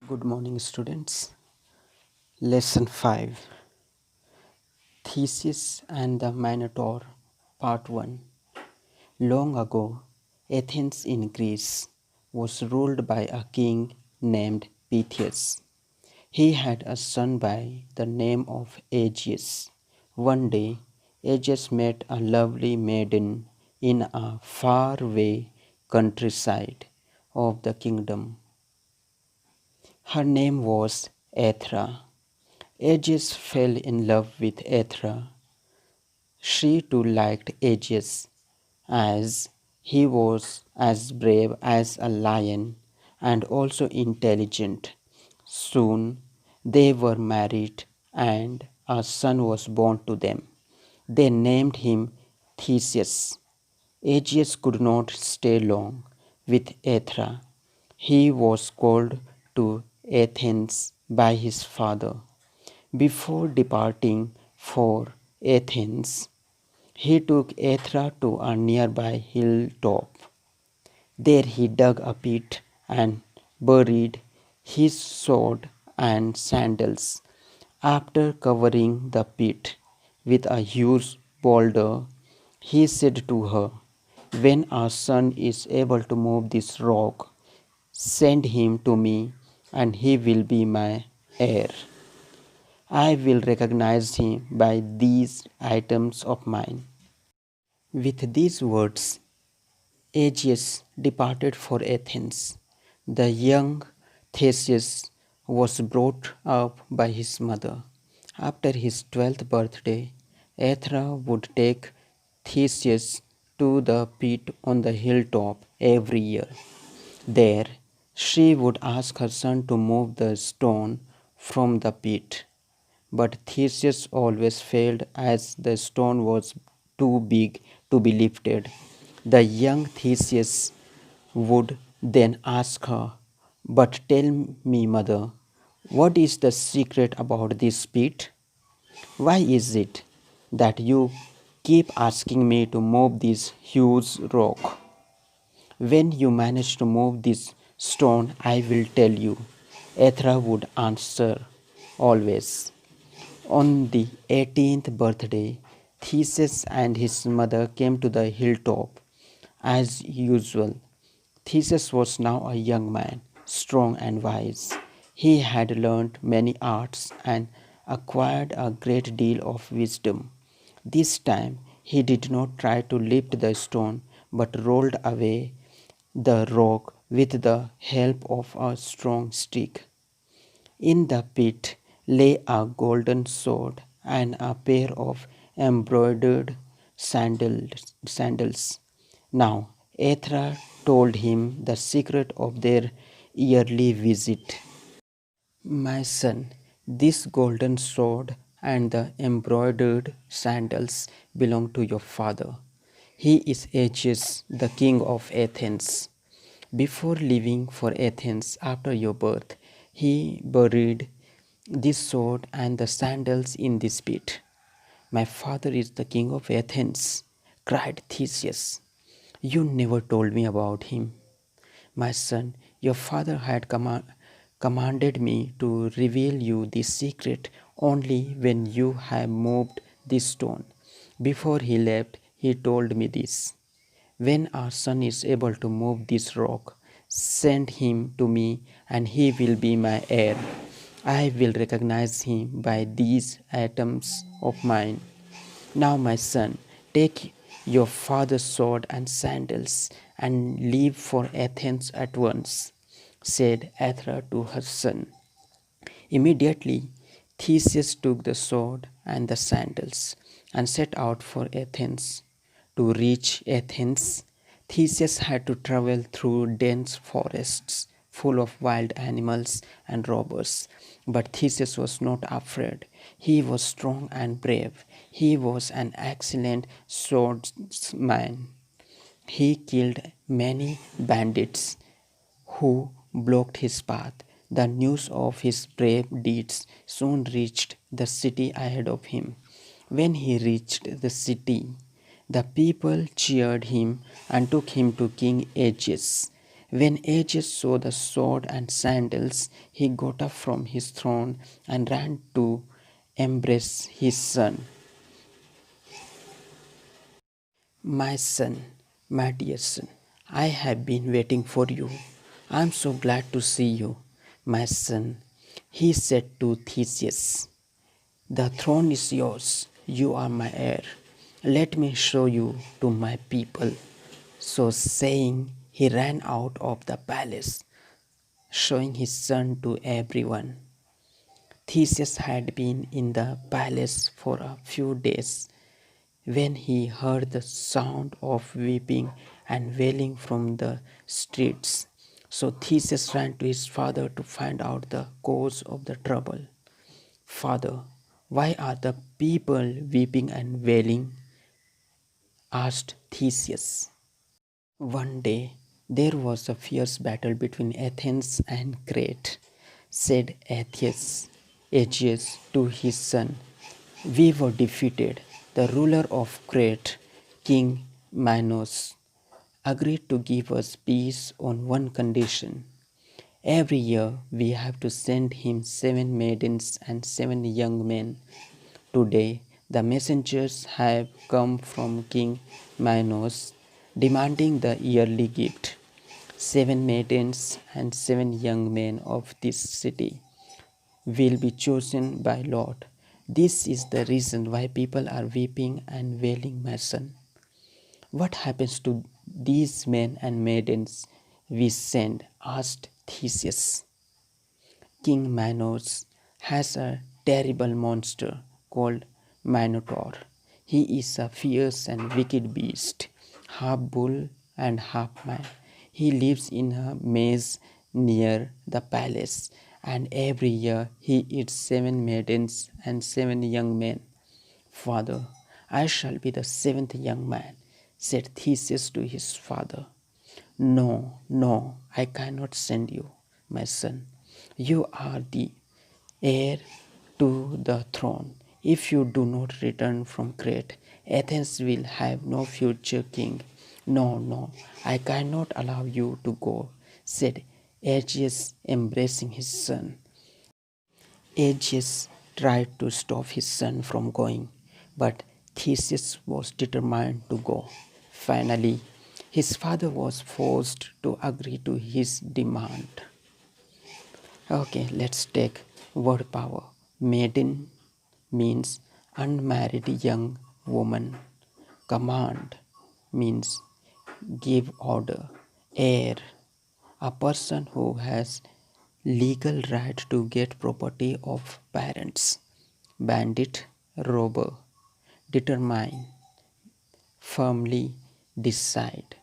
Good morning, students. Lesson 5, Theseus and the Minotaur, Part 1. Long ago, Athens in Greece was ruled by a king named Theseus. He had a son by the name of Aegeus. One day, Aegeus met a lovely maiden in a faraway countryside of the kingdom. Her name was Aethra. Aegeus fell in love with Aethra. She too liked Aegeus, as he was as brave as a lion and also intelligent. Soon they were married and a son was born to them. They named him Theseus. Aegeus could not stay long with Aethra. He was called to Athens by his father. Before departing for Athens, he took Aethra to a nearby hilltop. There he dug a pit and buried his sword and sandals. After covering the pit with a huge boulder, he said to her, "When our son is able to move this rock, send him to me, and he will be my heir. I will recognize him by these items of mine." With these words, Aegeus departed for Athens. The young Theseus was brought up by his mother. After his 12th birthday, Aethra would take Theseus to the pit on the hilltop every year. There, she would ask her son to move the stone from the pit. But Theseus always failed as the stone was too big to be lifted. The young Theseus would then ask her, "But tell me, mother, what is the secret about this pit? Why is it that you keep asking me to move this huge rock? When you manage to move this stone, I will tell you," Aethra would answer always. On the 18th birthday, Theseus and his mother came to the hilltop. As usual, Theseus was now a young man, strong and wise. He had learned many arts and acquired a great deal of wisdom. This time he did not try to lift the stone, but rolled away the rock with the help of a strong stick. In the pit lay a golden sword and a pair of embroidered sandals. Now Aethra told him the secret of their yearly visit. "My son, this golden sword and the embroidered sandals belong to your father. He is Aegeus, the king of Athens. Before leaving for Athens after your birth, he buried this sword and the sandals in this pit." "My father is the king of Athens," cried Theseus. "You never told me about him." "My son, your father had commanded me to reveal you this secret only when you have moved this stone. Before he left, he told me this: 'When our son is able to move this rock, send him to me, and he will be my heir. I will recognize him by these items of mine. Now, my son, take your father's sword and sandals and leave for Athens at once," said Aethra to her son. Immediately, Theseus took the sword and the sandals and set out for Athens. To reach Athens, Theseus had to travel through dense forests full of wild animals and robbers. But Theseus was not afraid. He was strong and brave. He was an excellent swordsman. He killed many bandits who blocked his path. The news of his brave deeds soon reached the city ahead of him. When he reached the city, the people cheered him and took him to King Aegeus. When Aegis saw the sword and sandals, he got up from his throne and ran to embrace his son. My son, my dear son, I have been waiting for you. I am so glad to see you, my son. He said to Theseus, the throne is yours, you are my heir. Let me show you to my people. So saying, he ran out of the palace, showing his son to everyone. Theseus had been in the palace for a few days when he heard the sound of weeping and wailing from the streets. So Theseus ran to his father to find out the cause of the trouble. Father, why are the people weeping and wailing? Asked Theseus. One day there was a fierce battle between Athens and Crete, said Aegeus to his son. We were defeated. The ruler of Crete, King Minos, agreed to give us peace on one condition. Every year we have to send him 7 maidens and 7 young men. Today the messengers have come from King Minos demanding the yearly gift. 7 maidens and 7 young men of this city will be chosen by Lord. This is the reason why people are weeping and wailing, my son. What happens to these men and maidens we send? Asked Theseus. King Minos has a terrible monster called Minotaur. He is a fierce and wicked beast, half bull and half man. He lives in a maze near the palace, and every year he eats 7 maidens and 7 young men. Father, I shall be the 7th young man, said Theseus to his father. No, no, I cannot send you, my son. You are the heir to the throne. If you do not return from Crete, Athens will have no future king. No, no, I cannot allow you to go, said Aegeus, embracing his son. Aegeus tried to stop his son from going, but Theseus was determined to go. Finally, his father was forced to agree to his demand. Okay, let's take word power. Maiden means unmarried young woman. Command means give order. Heir, a person who has legal right to get property of parents. Bandit, robber. Determine, firmly decide.